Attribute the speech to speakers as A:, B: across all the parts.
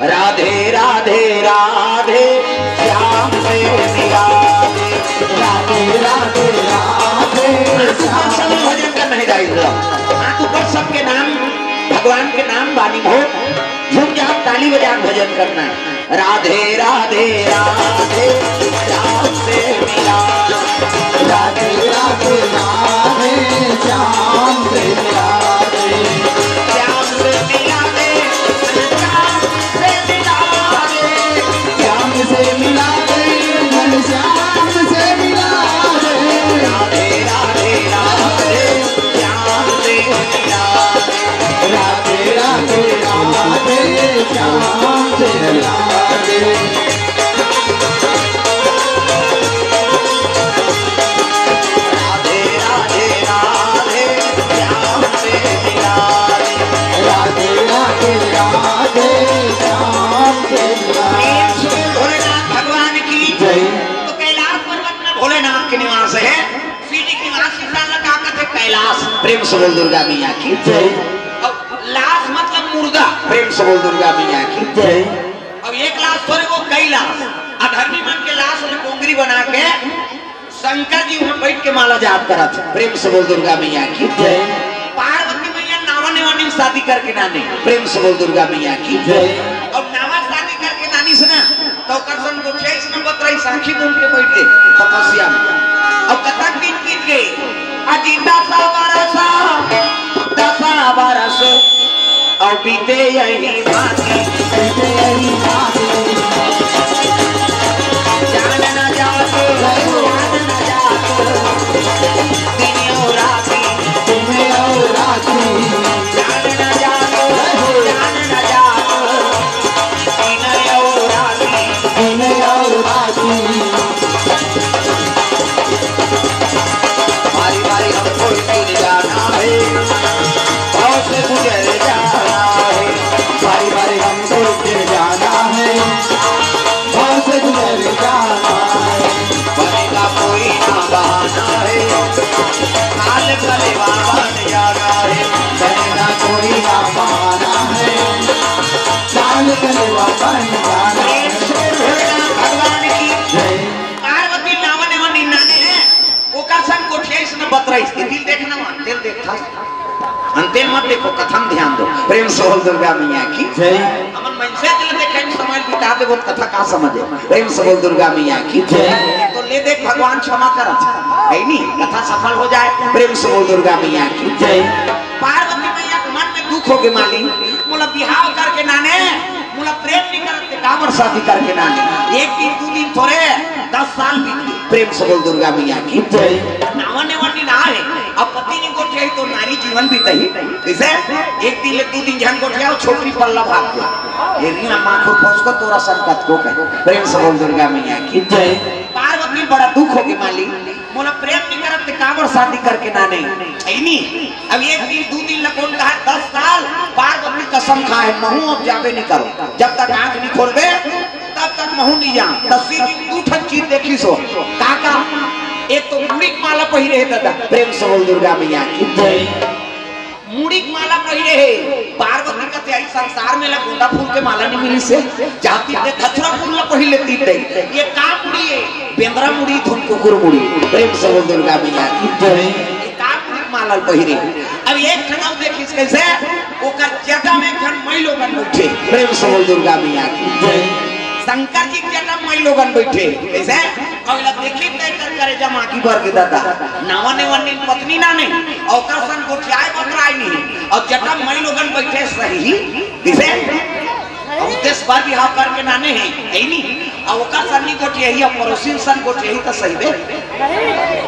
A: राधे राधे राधे श्याम से मिला दे, राधे राधे राधे श्याम। भजन करना है जाएगा हाथ ऊपर, सबके नाम भगवान के नाम वाणी हो, झूम जाओ ताली बजा भजन करना है। राधे राधे राधे श्याम से मिला, राधे राधे राधे श्याम से मिला दे, श्याम से मिला दे, श्याम से मिला दे, श्याम से मिला दे, श्याम से मिला दे, राधे राधे राधे श्याम से मिला दे, राधे राधे राधे श्याम से मिला दे। प्रेम से बोल दुर्गा मैया की जय। लाश मतलब मुर्दा, प्रेम से बोल दुर्गा मैया की जय। अब एक लाश थोड़े वो कई लाश, अधर्मी मन के लाश में कोंगरी बना के शंकर जी वहां बैठ के माला जाप करा था, प्रेम से बोल दुर्गा मैया की जय। पार्वती मैया नावा नेवानी शादी करके नानी, प्रेम से बोल दुर्गा मैया की जय। अब नावा शादी करके नानी से ना तो करसन को 6 नंबर रही साखी बन के बैठ गए तपस्या में। अब कथा बीत गई अजी 10 बरस और बीते यही बाकी, बीते यही बाकी, जान न जातो, जान न जातो, दिन और राती, दिन और राती, जान न जातो, जान न जातो, दिन और राती, दिन और राती। बारी बारी हमको गिर जाना है, भाव से गुजर जाना है, बारी बारी हमको गिर जाना है, भाव से गुजर जाना है। बनेगा कोई ना बहाना है, काल कलेवा बन जाना है, बनेगा कोई ना बहाना है, काल कलेवा बन जाना है। भगवान की जय। पार्वती नावन एवं निन्नाने ओकर संग कोठियाइस न बतराइस के दिल देखना अंतेल देखा, अंतेल मत देखो, कथन ध्यान दो, प्रेम से बोल दुर्गा मैया की जय। हमन मनसे दिल देखे में समय बिता दे, बहुत कथा का समझे, प्रेम से बोल दुर्गा मैया की जय। तो ले देख भगवान क्षमा करत है नी, कथा सफल हो जाए, प्रेम से बोल दुर्गा मैया की जय। पार्वती मैया के मन में दुख हो गए, माली मोला बिहाव करके नाने, मोला प्रेम नहीं करते, कामर शादी करके नाने, एक दिन 2 दिन थोड़े 10 साल बीत गए, प्रेम से बोल दुर्गा मैया की जय। नावन नेवानी ना है, अब पति नहीं गोठिया तो नारी जीवन बीतही, कैसे एक दिन ले 2 दिन झन गोठिया छोकरी पल्ला भाग गई, ये रीना मां को फंस को तोरा संकट को कह, प्रेम से बोल दुर्गा मैया की जय। पार्वती बड़ा दुख हो गई, माली मोला प्रेम नहीं करते, कामर शादी करके नाने ऐनी। अब एक दिन 2 दिन लकोन कहा 10 साल पार्वती कसम खाए महू अब जाबे नहीं करो, जब तक आंख नहीं खोलबे तब तक महू नहीं जा। 10 दिन 2 ठन चीज देखी सो काका, एक तो मुड़ीक माला पहिरे दादा, प्रेम से बोल दुर्गा मैया की जय। मुड़ीक माला पहिरे है, पार्वती का त्याई संसार में ला गोंदा फूल के माला नहीं मिली से, जाती ते खचरा फूल ला पहिले तीन दे, ये का मुड़ी है, बेंद्रा मुड़ी धुन कुकुर मुड़ी, प्रेम से बोल दुर्गा मैया की जय। ये का मुड़ीक माला पहिरे। अब एक ठनाव देखिस कैसे ओकर जटा में खन मई लोगन बैठे, प्रेम से बोल दुर्गा मैया की जय। शंकर जी के जटा मई लोगन बैठे कैसे, अगला देखी कर करे जमा की भर के दादा नावा नेवानी पत्नी ना नहीं, और का सन गोठियाए बकराई नहीं, और जटा मई लोगन बैठे सही दिसे, और देश बार बिहाव करके नाने हैं ऐ नहीं, और का सन्नी गोठिया ही और पड़ोसी सन गोठिया ही तो सही बे,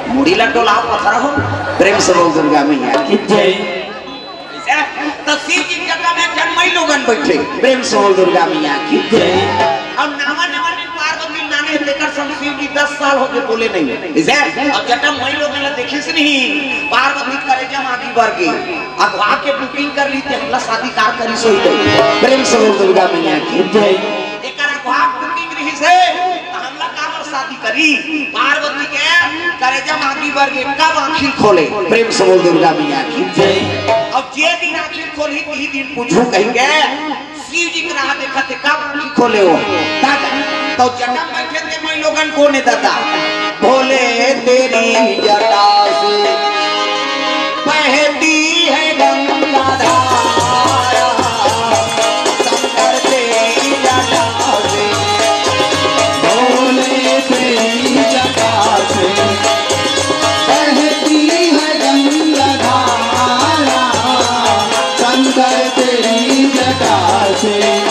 A: मुड़ी लटोला पथरा हो, प्रेम से बोल दुर्गा मैया की जय। तो शिव जी जटा में जन्मई लोगन बैठे, प्रेम से बोल दुर्गा मैया की जय। और नावा नेवानी पार्वती नाने लेकर शिव जी 10 साल हो गए बोले नहीं, इसे और जटा मई लोगन ला देखी से नहीं, पार्वती करे जम आगे बढ़ गई, अब आके बुकिंग कर ली थे, हमला शादी कार करी सोई गई, प्रेम से बोल दुर्गा मैया की जय। एकरा भाग बुकिंग रही से हमला कामर शादी करी, पार्वती के करे जम आगे बढ़ गई, कब आंखी खोले, प्रेम से बोल दुर्गा मैया की जय। अब जे दिन आंखी खोली वही दिन पूछू कहेंगे शिव जी के राह देखा थे, कब खोले हो तो जटा बैठे थे मैं लोगन को ने दाता भोले तेरी जटा से बहती है गंगा धारा शंकर तेरी जटा से भोले तेरी जटा से बहती है गंगा धारा शंकर तेरी जटा से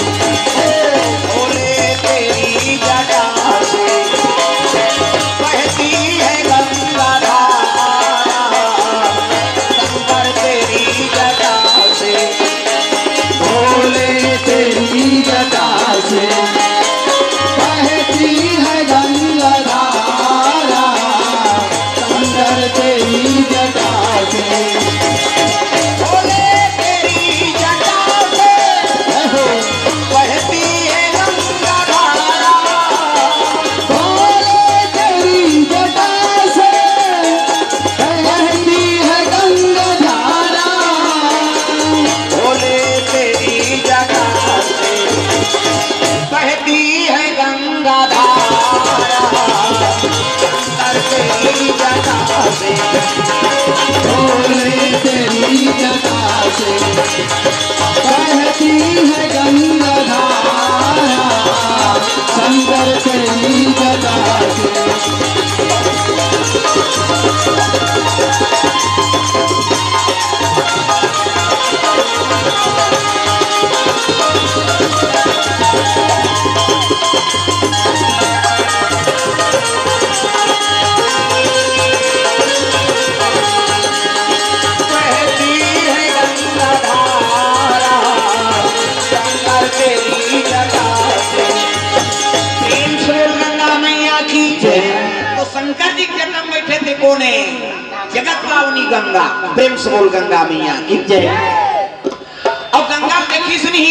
A: जगत पावनी गंगा प्रेम से बोल गंगा मैया की जय। अब गंगा देखी सुनी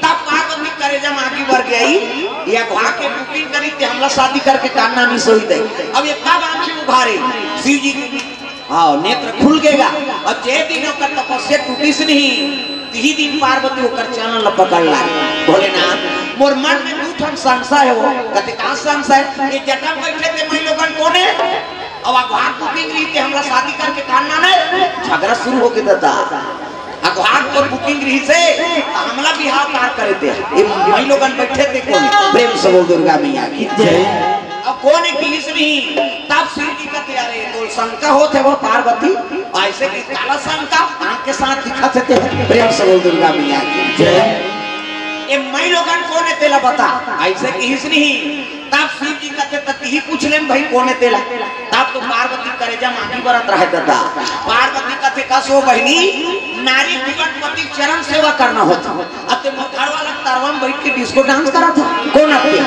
A: तब पार्वती करे जब आगे बढ़ गई या वहां के बुकिंग करी थे हमला शादी करके कान्ना नहीं सोई दे। अब ये कब आंखें उभारे शिव जी की हाँ नेत्र खुल गएगा और जे दिन का तपस्या टूटी से नहीं ती दिन पार्वती होकर चरण पकड़ ला भोलेनाथ मोर मन में दूठन संशय हो कहते कहां संशय ये जटा बैठे थे मैं लोगन कोने अब वहां बुकिंग रही थी हमला शादी करके कान्ना ने झगड़ा शुरू हो गया था अगवार को बुकिंग रही से हमला बिहार कार करे थे मैं लोगन बैठे थे कोने प्रेम से बोल दुर्गा मैया की जय। अब कोने किलिस नहीं तब शिव जी का तैयारी तो शंका होते वो पार्वती ऐसे की काला शंका आंख के साथ दिखाते थे प्रेम से बोल दुर्गा मैया की जय। ये मैं लोगन कोने तेला बता ऐसे की हिस नहीं तब शिव जी कहते तती ही पूछ ले भाई कोने तेला तब तो पार्वती करे जा मांगी बरत रहे था पार्वती कहते कसो बहनी नारी जीवन पति चरण सेवा करना होता अब ते घर वाला तरवम बैठ के डिस्को डांस करा था कौन आपके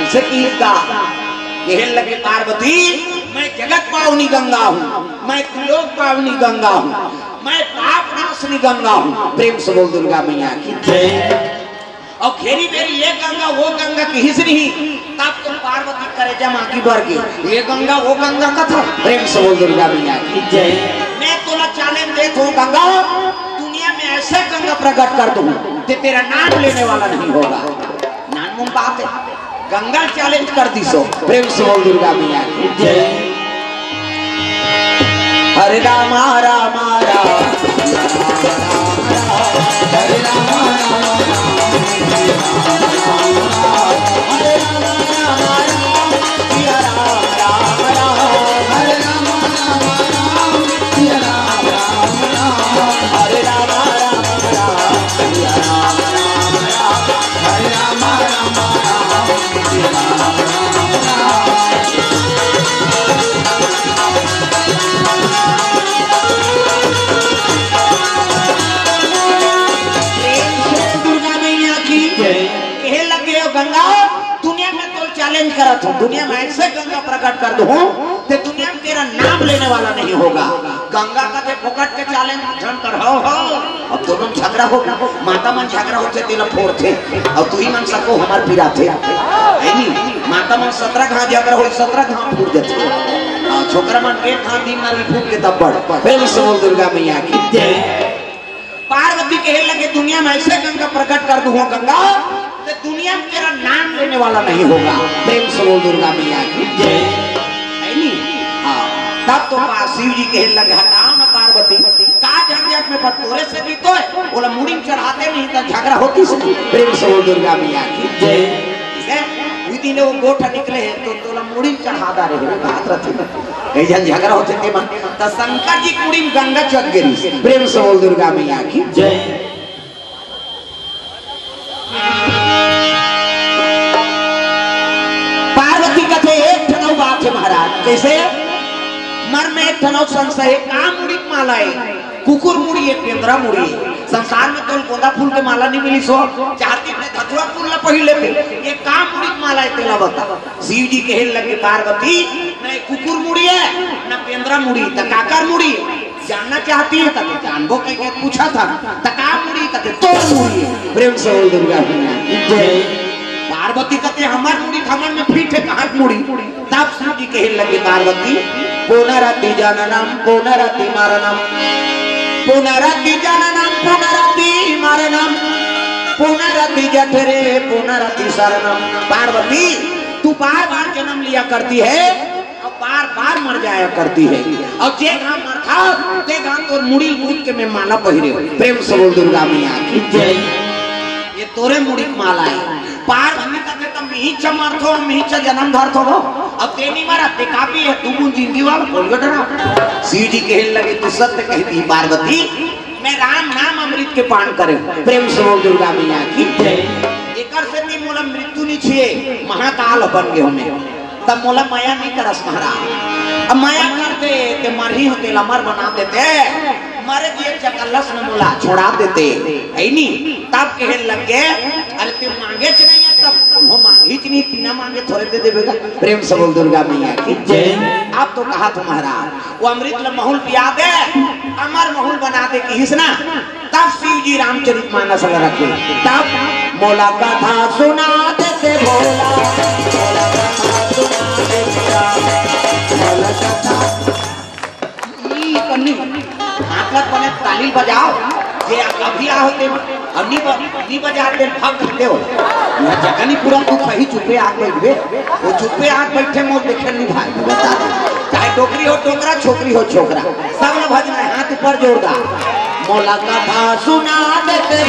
A: ऐसे की का कहने लगे पार्वती मैं जगत पावनी गंगा हूँ मैं त्रिलोक पावनी गंगा हूँ मैं पाप नाशनी गंगा हूँ प्रेम से बोल दुर्गा मैया की जय। और घेरी मेरी ये गंगा वो गंगा की हिस नहीं तब तो पार्वती करे जमा की बढ़ गई ये गंगा वो गंगा का था प्रेम से बोल दुर्गा मैया की जय। मैं तो चैलेंज देता हूँ गंगा दुनिया में ऐसे गंगा प्रकट कर दूं कि तेरा नाम लेने वाला नहीं होगा नाम मुम बात है गंगा चैलेंज कर दी सो प्रेम से बोल दुर्गा मैया की जय। हरे रामा रामा राम हरे रामा करत हूं दुनिया में ऐसे गंगा प्रकट कर दूं ते दुनिया में तेरा नाम लेने वाला नहीं होगा गंगा का ते फुकट के चैलेंज झन कर हो अब दोनों झगड़ा हो माता मन झगड़ा होते तेला फोड़ थे और तू ही मन सको हमार पिरा थे नहीं माता मन 17 घा झगड़ा हो 17 घा फूट जाते और छोकरा मन एक घा दिन मारी फूट के तब पड़ प्रेम से बोल दुर्गा मैया की जय। पार्वती कहे लगे दुनिया में ऐसे गंगा प्रकट कर दूं गंगा ते दुनिया में तेरा लेने वाला नहीं होगा। प्रेम से बोल दुर्गा मैया की जय। है नी? हाँ, तब तो शिव जी के लगे हटाओ ना पार्वती का झंझट में पटोरे से भी तो बोला मुड़ी चढ़ाते नहीं तो झगड़ा होती से। प्रेम से बोल दुर्गा मैया की जय। दिन वो गोठा निकले हैं तो तोला मुड़ी चढ़ादा रहे बात रहती कई जन झगड़ा होते थे मन तो शंकर जी कुड़ी गंगा चढ़ गिरी। प्रेम से बोल दुर्गा मैया की जय। पार्वती कहते एक ठनौ बात है महाराज कैसे मर में एक ठनौ संशय का मुड़ी माला है कुकुर मुड़ी है पेंद्रा मुड़ी है। संसार में तो गोंदा फूल के माला नहीं मिली सो चाहती ने धतुरा फूल ना पहिले थे ये काम मुड़ी माला है तेला बता। शिव जी कहे लगे पार्वती न कुकुर मुड़ी है न पेंद्रा मुड़ी त काकर मुड़ी जानना चाहती है तब जानबो कह के पूछा था तका मुड़ी कहते तोर मुड़ी है। प्रेम से बोल दुर्गा जय। पार्वती कहते हमार मुड़ी थमन में फीट है कहां मुड़ी तब शिव जी कहे लगे पार्वती पुनरति जननम पुनरति मरणम पुनरति जननम पुनरति मरणम पुनरति जठरे पुनरति शरणम। पार्वती तू बार बार जन्म लिया करती है और बार बार मर जाया करती है और जे घाम मर था ते घाम तो मुड़ी कूद के मैं माला पहिरे। प्रेम से बोल दुर्गा मैया की जय। ये तोरे मुड़ी माला है पार्वती का तो मिही चमर थो मिही च जन्म धर थो अब तेनी मारा ते काफी है तू मुन जिंदगी वाला बोल गटना। शिव जी कहने लगे तू सत्य कहती पार्वती मैं राम नाम अमृत के पान करे। प्रेम से बोल दुर्गा मैया की जय। एकर से ती मोला मृत्यु नहीं छे महाकाल बन गए हमें तब मोला माया नहीं करस महाराज। अब माया करते ते मरही होते लमर बना देते मारे दिए चकल्लस में मोला छोड़ा देते है नी तब कहने लग गए अरे तू मांगे च नहीं तब वो मांगी च नहीं बिना मांगे थोड़े दे देवेगा। प्रेम से बोल दुर्गा मैया की जय। आप तो कहा तो महाराज वो अमृत ल महल पिया दे अमर महल बना दे की हिसना तब शिव जी रामचरितमानस रखे तब मोला कथा सुना देते भोला मोला कथा सुना देते मोला कथा ई कन्नी आकर बने ताली बजाओ ये अभी आ होते अन्नी बजाते भाग करते हो यह जगह नहीं पूरा तू सही चुपे आग बैठे वो चुपे आग बैठे मोर देखे नहीं भाई बता दे चाहे टोकरी हो टोकरा छोकरी हो छोकरा सब लोग भजना हाथ ऊपर जोरदार मोला कथा सुना देते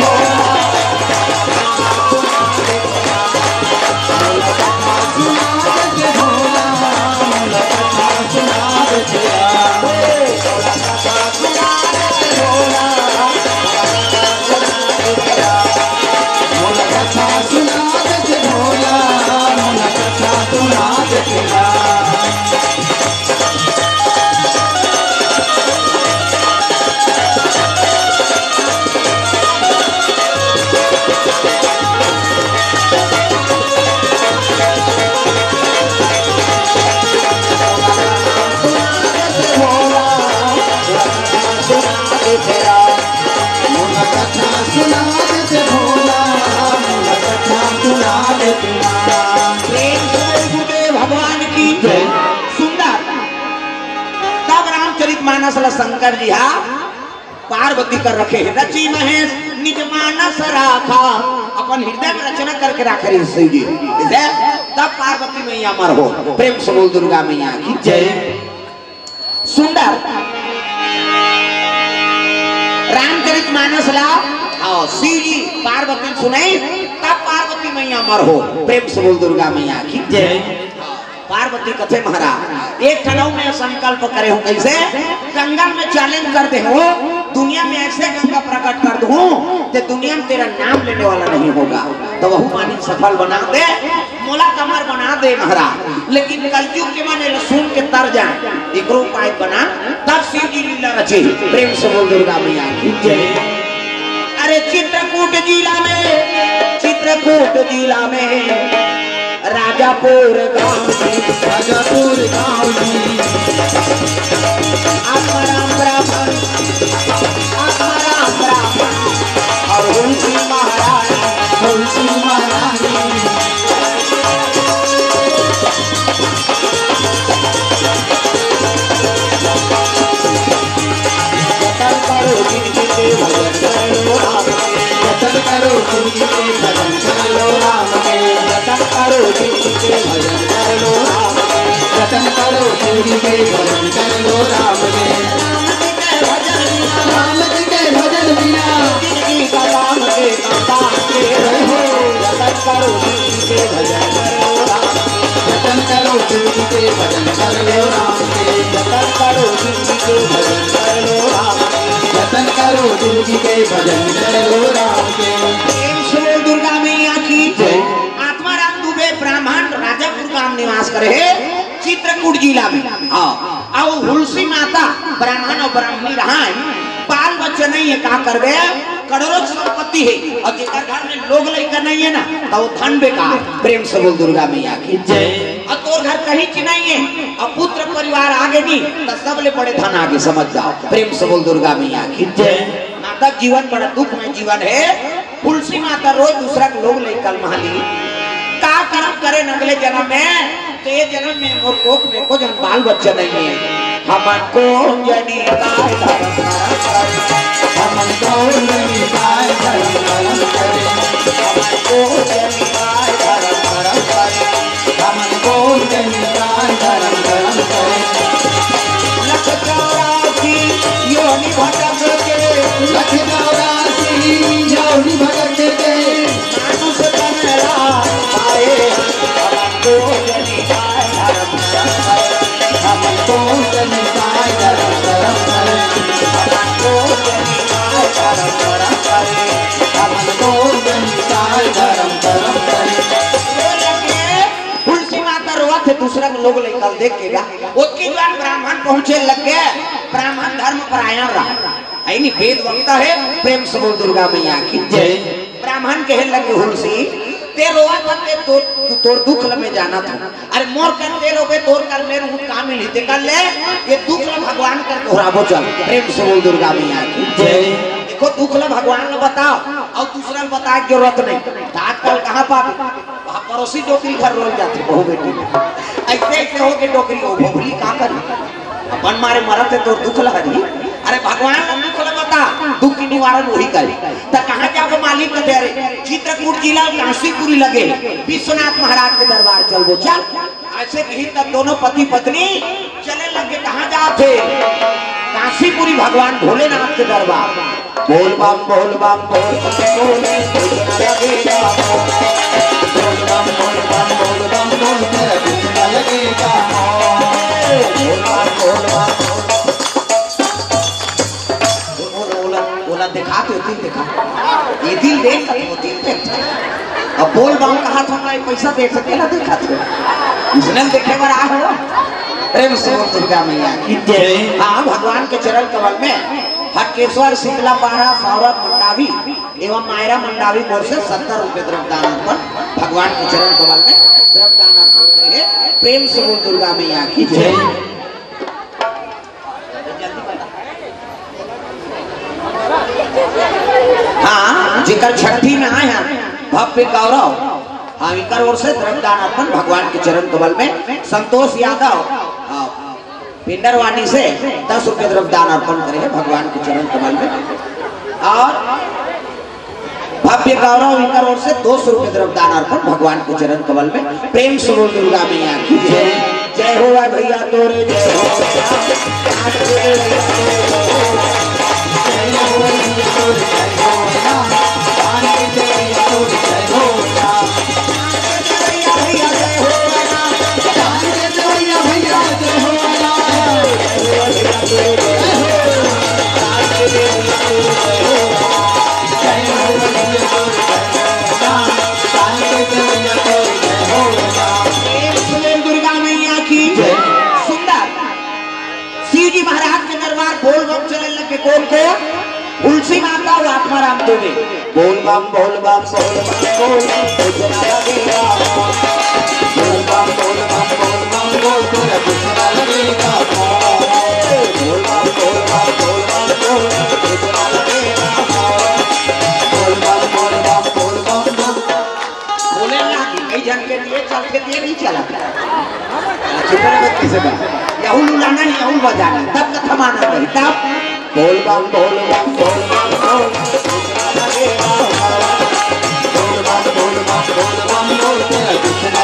A: मानस शंकर जी हा पार्वती कर रखे है रची महेश निज मानस राखा अपन हृदय में रचना करके रखे रही शिव जी तब पार्वती मैया अमर हो। प्रेम से बोल दुर्गा मैया की जय। सुंदर रामचरितमानस ला और शिव जी पार्वती सुने तब पार्वती मैया अमर हो। प्रेम से बोल दुर्गा मैया की जय। पार्वती कथे महाराज एक ठनौ में संकल्प करे हूँ कैसे गंगा में चैलेंज कर दे हो दुनिया में ऐसे गंगा प्रकट कर दूं कि दुनिया में तेरा नाम लेने वाला नहीं होगा तो वह मानी सफल बना दे मोला कमर बना दे महाराज। लेकिन कलयुग के माने सुन के तर जाए एक उपाय बना तब शिव जी लीला रचे। प्रेम से बोल दुर्गा मैया की जय। अरे चित्रकूट जिला में राजापुर गांव में आत्माराम ब्राह्मण और तुलसी महाराज जतन करो जिनके भजन करो राम के जतन शिव के भजन कर लो राम के, जतन करो शिव के भजन कर लो राम के। राम जी के भजन बिना जिंदगी का राम के काम के हो, जतन करो शिव के भजन कर लो राम के, जतन करो शिव के भजन कर लो राम के, जतन करो शिव के भजन कर लो राम के, जतन करो शिव के भजन कर लो राम के। दुर्गा मैया की जय। आत्माराम दुबे ब्राह्मण राजापुर गांव निवास करे है चित्रकूट जिला में। और हुलसी माता ब्राह्मण और ब्राह्मणी रहा बाल बच्चे नहीं है, का कर गया करोड़ों संपत्ति है और जिसका घर में लोग लेकर नहीं है ना तो वो धन बेकार। प्रेम से बोल दुर्गा मैया की जय। और तो घर कहीं की नहीं है और पुत्र परिवार आगे नहीं तो सब ले बड़े धन आगे, समझ जाओ। प्रेम से बोल दुर्गा मैया की जय। नाटक जीवन बड़ा दुख में जीवन है। तुलसी माता रोज दूसरा के लोग लेकर महाली का कर्म करे अगले जन्म में, तो ये जन्म में मोर कोख में को जन बाल बच्चा नहीं है। हमको जनी काय धर्म करे, हमको जनी काय धर्म करे, हमको जनी काय धर्म करे, हमको जनी काय धर्म करे। लख 84 योनि भटक के, लख 84 योनि भटक के मानुष बनला पाए। हमको जनी काय धर्म करे, हमको जनी काय धर्म करे, हमको जनी काय धर्म करे, हमको जनी काय धर्म करे। तुलसी माता रोआ थे दूसरा के लोग लेकर देखेगा उसकी जान ब्राह्मण पहुंचे लग गए। ब्राह्मण धर्म परायण रहा नहीं, वेद वक्ता है। प्रेम से बोल दुर्गा मैया की जय। ब्राह्मण कहे लगे हुलसी ते रोआ करते तोर दुख में जाना था, अरे मोर करते रोबे तोर कर मेरे हूं काम मिली ते कर ले ये दुख भगवान कर दोहराबो चल। प्रेम से बोल दुर्गा मैया की जय। देखो दुख भगवान ने बताओ और दूसरा ने बताए जरूरत नहीं। आजकल कहाँ पावे पड़ोसी डोकरी घर रोल जाती बहु बेटी ऐसे ऐसे हो के डोकरी हो भोगली का करी अपन मारे मरत है तो दुख लहरी। अरे भगवान दुख बता दुख की निवारण वही करे तो कहाँ जाओ मालिक के तेरे चित्रकूट जिला काशीपुरी लगे विश्वनाथ महाराज के दरबार चल वो चल। ऐसे कहीं तक दोनों पति पत्नी चले लगे कहाँ जाते काशीपुरी भगवान भोलेनाथ के दरबार। बोल बम बोल बम बोल बम बोल लगेगा, बोल बम बोल बम बोल बम बोल तेरा कितना लगेगा, बोल बम बोल बम बोला दिखा तो दिल दिखा ये दिल देख वो दिल देखता। अब बोल बम कहा था मैं पैसा देख सके ना देखा तो इसने देखे बार आ हो। प्रेम से दुर्गा मैया की जय। हाँ भगवान के चरण कमल में हटकेश्वर शीतला पारा सौरभ मंडावी एवं मायरा मंडावी मोर से 70 रुपए द्रव्यदान अर्पण भगवान के चरण कमल में द्रव्यदान अर्पण करेंगे। प्रेम से बोल दुर्गा मैया की जय। हाँ जिकर छठी में आए हैं भव्य गौरव हाँ इनकर ओर से द्रव्यदान अर्पण भगवान के चरण कमल में संतोष यादव पिंडरवानी से 10 रुपए द्रव्यदान अर्पण करें भगवान के चरण कमल में। और भव्य गौरव इनकर ओर से 200 रुपए द्रव्यदान अर्पण भगवान के चरण कमल में। प्रेम से बोल दुर्गा मैया की जय। जय हो भैया तोरे जय हो, दुर्गा मैया की सुंदर शिव जी महाराज के दरबार बोल बम चले लगे कौन को तुलसी माता और आत्माराम दुबे। बोल बम बोल बम बोल बम बोल लगेगा, बोल बम बोल बम बोल बम बोल तेरा कितना लगेगा, बोल बम बोल बम बोल बम बोल कितना लगेगा, बोल बम बोल बम बोल बम बोल बोले ना कई जन के लिए चल के दिए नहीं चला कितना व्यक्ति से यहू लुलाना यहू बजाना तब कथा माना नहीं तब बोल बम बोल बम बोल बम बोल कितना लगेगा, बोल बम बोल बम बोल बम बोल तेरा कितना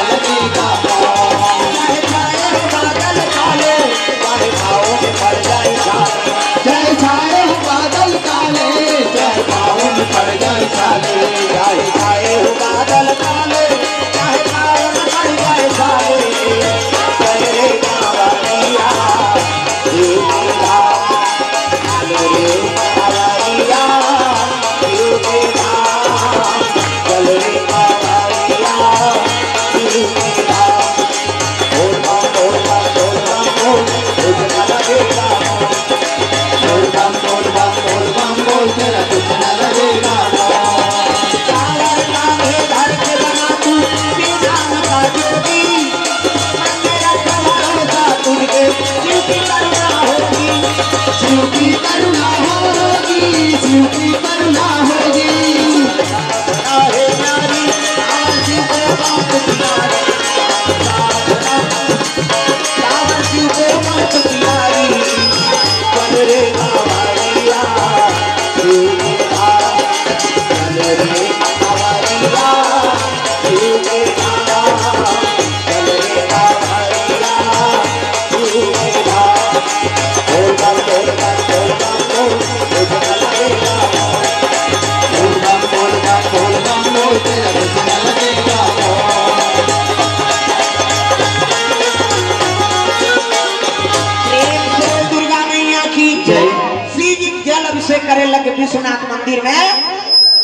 B: विश्वनाथ मंदिर में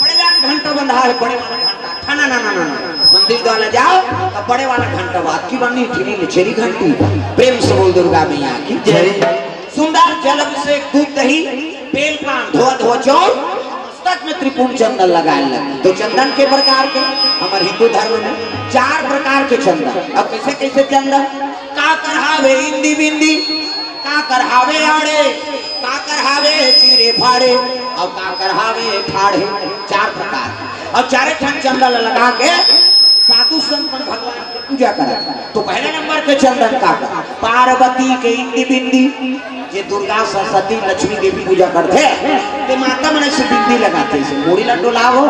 B: बड़े वाला घंटा बंधा है, बड़े वाला घंटा ठाना ना ना ना मंदिर द्वारा जाओ तो बड़े वाला घंटा बात की बनी थी छेरी घंटी। प्रेम से बोल दुर्गा मैया की जय। सुंदर जल अभिषेक दूध दही बेल पान धोआ धोआ चौर मस्तक में त्रिपुण चंदन लगाए लगे। तो चंदन के प्रकार के हमारे हिंदू धर्म में 4 प्रकार के चंदन। अब कैसे कैसे चंदन का करहावे इंदी बिंदी, का करहावे आड़े, का करहावे चीरे फाड़े और का करहावे ठाड़े। 4 प्रकार और 4 ठन चंदन लगा के साधु संत भगवान की पूजा करा। तो पहले नंबर के चंदन का पार्वती के इंदी बिंदी, ये दुर्गा सरस्वती लक्ष्मी देवी पूजा करते तो माता मन से बिंदी लगाते हैं। मूड़ी लड्डू लाओ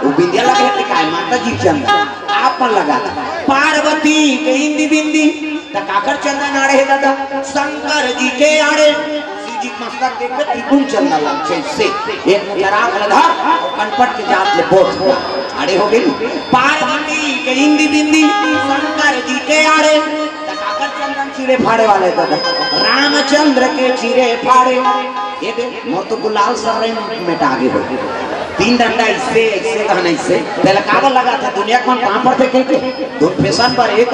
B: वो बिंदिया लगे दिखाए माता जी चंदन आप पर लगा। पार्वती के इंदी बिंदी काकर चंदन आड़े है दादा, शंकर जी के आड़े जी मस्तक देख के त्रिपुण चंदन लग से एक मुद्रा लगा और कनपट के जात ले बोट आड़े हो गई। पार्वती के इंदी बिंदी शंकर जी के आड़े काकर चंदन चीरे फाड़े वाले दादा, रामचंद्र के चीरे फाड़े। ये देख मोर तो गुलाल सर रहे में आगे हो 3 डंडा इससे कहना इससे पहले काबल लगा था दुनिया कौन कहां पर थे कहते दोन फैशन पर एक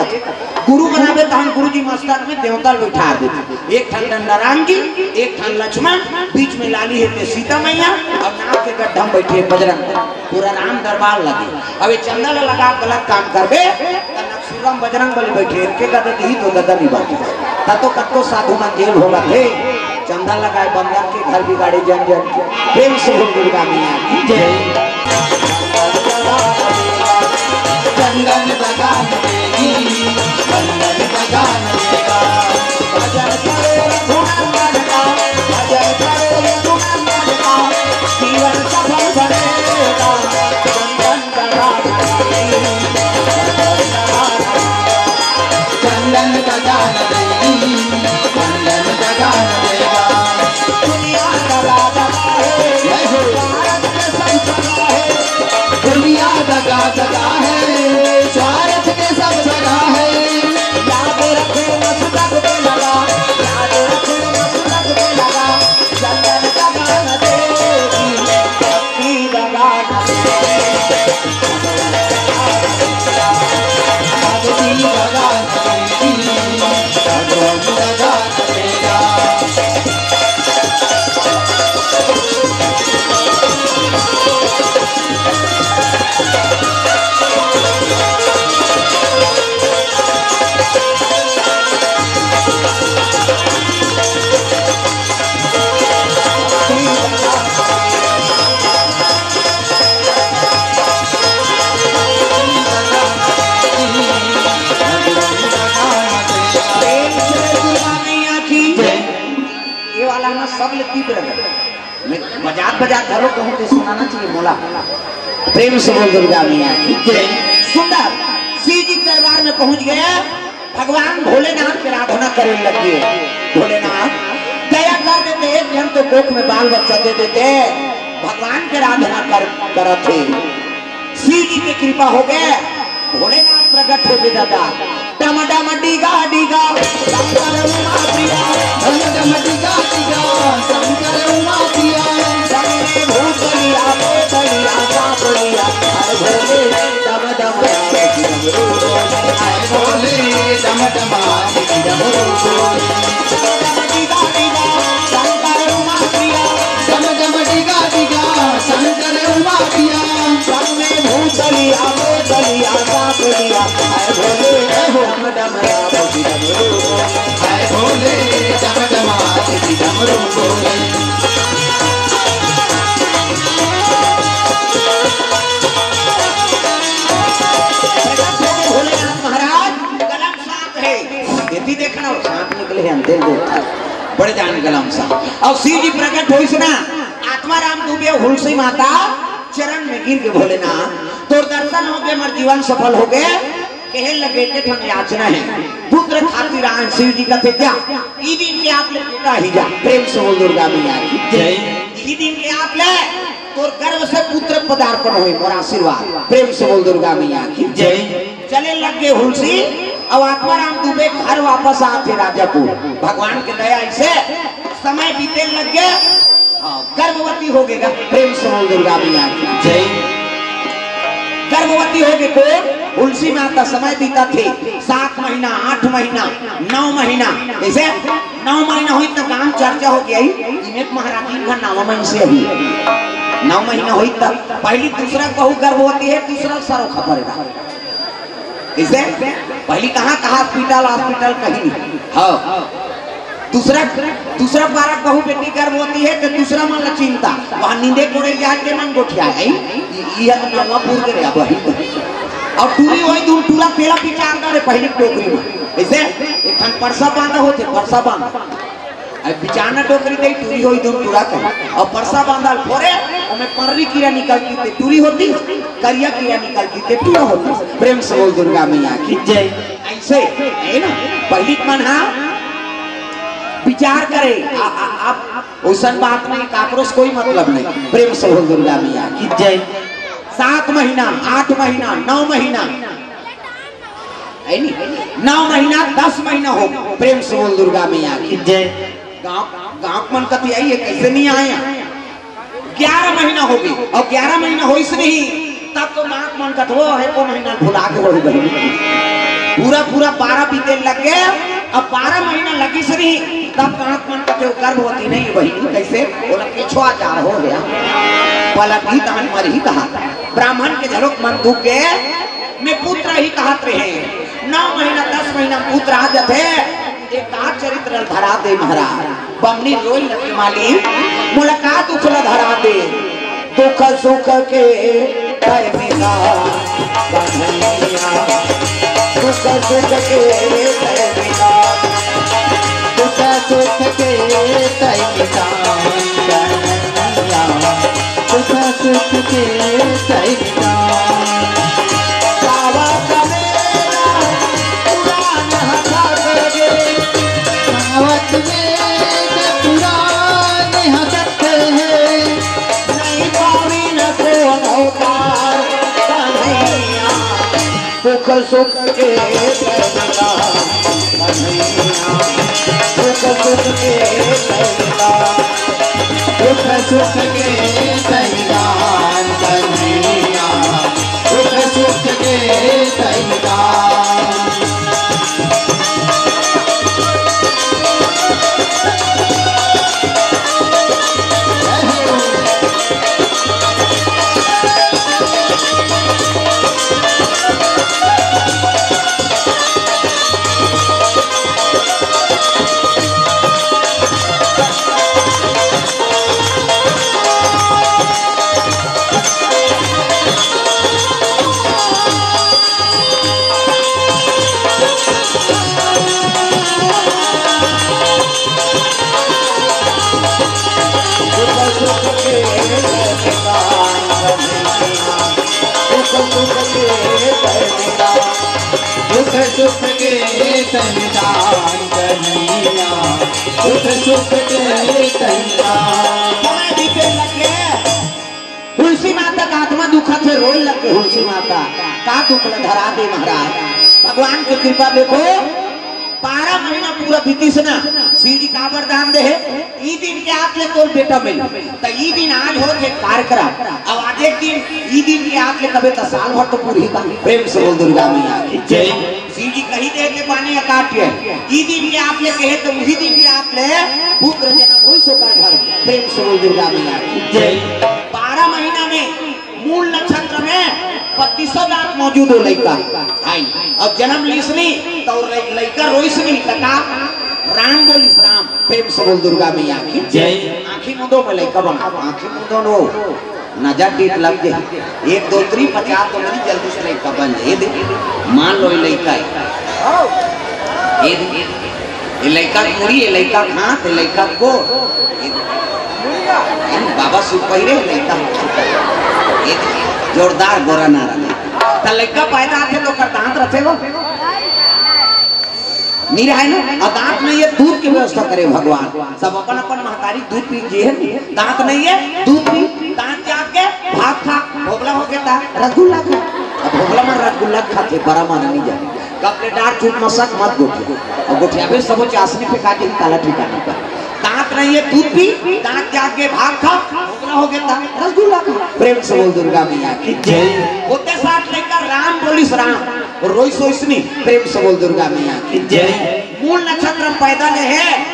B: गुरु बनावे तो हम गुरु जी मस्तक में देवता बैठा देते। एक ठन डंडा राम जी, एक ठन लक्ष्मण, बीच में लाली है सीता मैया और नाव के गड्ढा बैठे बजरंग। पूरा राम दरबार लगे। अब ये चंदन लगा गलत काम करबे नक्सुरम बजरंग बली बैठे के गदत ही तो गदत नहीं बात तो कतो साधु मन जेल होगा थे। चंदन लगाए बंदर के घर बिगाड़े जन जन के। प्रेम से दुर्गा मैया की जय। चंदन बगान देगी, चंदन बगान देगा, भजन करे रघुनंदन का, भजन करे रघुनंदन का, जीवन सफल बनेगा। चंदन बगान देगी, चंदन बगान देगी, चंदन बगान देगा। दुनिया का राजा है, भारत के संसदा है, दुनिया दगा दगा है, स्वार्थ के सब जगह है। याद रखे मस्तक पे लगा, याद रखे मस्तक पे लगा, चंदन बगान देगी, भक्ति बगान देगी, भक्ति बगान देगी, भगवान बगान देगा। सब तीव्र मजाक बजाक घरों कहूँ तो सुनाना चाहिए मोला। प्रेम से बोल दुर्गा मैया की जय। सुंदर शिव जी दरबार में पहुंच गए, भगवान भोलेनाथ की आराधना करने लगे। भोलेनाथ दया कर देते, एक जन तो कोख में बाल बच्चा दे देते, भगवान की आराधना कर थे। शिव जी की कृपा हो गए, भोलेनाथ प्रकट हो गए दादा। डम डम डीगा डीगा शंकर उमा प्रिया, डम डम डीगा डीगा शंकर उमा प्रिया, सामने भूत लिया पेट लिया चाप लिया, हर भोले डम डम डमरू बोले, हर भोले डम डम डमरू बोले। डम डीगा डीगा शंकर उमा प्रिया, डम डम डीगा डीगा शंकर उमा प्रिया, सामने भूत लिया पेट लिया चाप लिया, हर भोले डम डम डमरू बोले, हर भोले डम डम डमरू बोले। भोलेनाथ महाराज गलम सांप है, ये भी देखना सांप निकले हैं अंधेर बड़े जान गलम सांप। और शिव जी प्रकट हुई सुना, आत्मा राम डूबे हुलसी माता चरण में गिर के भोलेनाथ तो दर्शन हो गए, मर जीवन सफल हो गए। कहे लगे के ठन याचना है पुत्र खातिर आन शिव जी का क्या ई दिन के आप ले बेटा ही जा। प्रेम से बोल दुर्गा मैया की जय। ई दिन के आप ले तोर गर्भ से पुत्र पदार्पण होई मोर आशीर्वाद। प्रेम से बोल दुर्गा मैया की जय। चले लगे हुलसी अब आत्मा राम दुबे घर वापस आते राजापुर। भगवान के दया से समय बीते लग गए गर्भवती हो गएगा। प्रेम से बोल दुर्गा मैया की
A: जय।
B: गर्भवती हो गए को तुलसी माता समय बीता थे 7 महीना 8 महीना 9 महीना कैसे 9 महीना हुई तो काम चर्चा हो गया इमें महारानी का 9 महीने से अभी 9 महीना हुई तब पहली दूसरा बहू गर्भवती है दूसरा सरो खबर कैसे पहली कहाँ हॉस्पिटल कहीं हाँ दूसरा बारह बहू बेटी गर्भवती है तो दूसरा मन चिंता वहाँ नींदे कोड़े जाके मन गोठिया और टूरी वही दूर टूरा पेड़ा पीछा अंदर पहले टोकरी में ऐसे एक ठन परसा बांधा होते परसा बांधा अब बिचाना टोकरी दे टूरी होई दूर टूरा कर और परसा बांधा फोरे हमें पररी कीड़ा निकलती थी टूरी होती करिया कीड़ा निकलती थी टूरा होती। प्रेम से बोल दुर्गा मैया की जय। ऐसे है ना पहली मन हाँ विचार करे आप उसन बात में काकरों कोई मतलब नहीं। प्रेम से बोल दुर्गा मैया की जय। 7 महीना 8 महीना 9 महीना 9 महीना 10 महीना हो। प्रेम से बोल दुर्गा मैया की जय। गाँव मन कथी आई है कैसे नहीं आया 11 महीना हो गई और 11 महीना हो नहीं तब तो नाक मन कथ वो है को महीना भुला के हो गई पूरा 12 बीते लग गए अब 12 महीना लगी से नहीं तब गाँव मन कथे गर्भवती नहीं वही कैसे बोला पिछुआ जा हो गया पलक ही तहन मर ही कहा ब्राह्मण के झरोक मन दुख के में पुत्र ही कहत रहे 9 महीना 10 महीना पुत्र आ जाते एक का चरित्र धरा दे महाराज बमनी रोई लगी माली मुलाकात उछला धरा दे दुख सुख के तय बिना दुख सुख के तय बिना
A: दुख सुख के तय बिना दुख सुख के तय बिना
B: सावा करेगा पुराण हटा करके
A: सावत में पुराण हंसते हैं
B: नहीं पावी न को अवतार कन्हैया दुख सुख के तैला कन्हैया दुख सुख के तैला
A: दुख सुख के तैयार कन्हैया दुख सुख के तैयार दुख सुख के तैयार कन्हैया दुख सुख के तैयार
B: तुलसी माता का आत्मा दुखा थे रोए लगे तुलसी माता का दुख धरा दे महाराज भगवान की कृपा देखो 12 महीना पूरा बीती से ना सीढ़ी का वरदान दे ई दिन के आप ले तो बेटा मिल तो ई दिन आज हो के कार्यक्रम अब आज एक दिन ई दिन के आप ले कबे तो साल भर तो पूरी का। प्रेम से बोल दुर्गा मैया की जय। सीढ़ी कहीं दे के पानी काटिए ई दिन के आप ले कहे तो उसी दिन के आप ले पुत्र जन्म हुई सोकर घर। प्रेम से बोल दुर्गा मैया की जय। 12 महीना में मूल नक्षत्र में 32 दांत मौजूद हो लड़का आई अब जन्म लीसनी तो लड़का रोइसनी तका राम बोलिस राम। प्रेम से बोल दुर्गा मैया की जय। आँखी मुदो में लड़का बना आँखी मुदो नो नजर टीट लग जाए 1 2 3 50 तो नहीं जल्दी से लड़का बन जाए मान लो लड़का ये लड़का पूरी ये लड़का हाथ लड़का को बाबा सुपहिरे लड़का जोरदार गोरा ना रहा तो लड़का पैदा आते तो कर दांत रखे वो नहीं रहा ना और दांत नहीं है दूध की व्यवस्था करे भगवान सब अपन अपन महतारी दूध पी है दांत नहीं है दूध पी दांत जाके भात खा भोगला हो गया रसगुल्ला खा अब भोगला में रसगुल्ला खाते बड़ा माना नहीं जाए कपड़ेदार चूट मसक मत गोठिया और गोठिया पे सब चाशनी पे काटे काला ठिकाने पर दांत नहीं है दूध पी, दांत के आगे भाग खा, भोगला हो गया रसगुल्ला खा। प्रेम से बोल दुर्गा मैया की जय। होते साथ लेकर राम बोलिस राम और रोई सोइसनी। प्रेम से बोल दुर्गा मैया की जय। मूल नक्षत्र पैदल है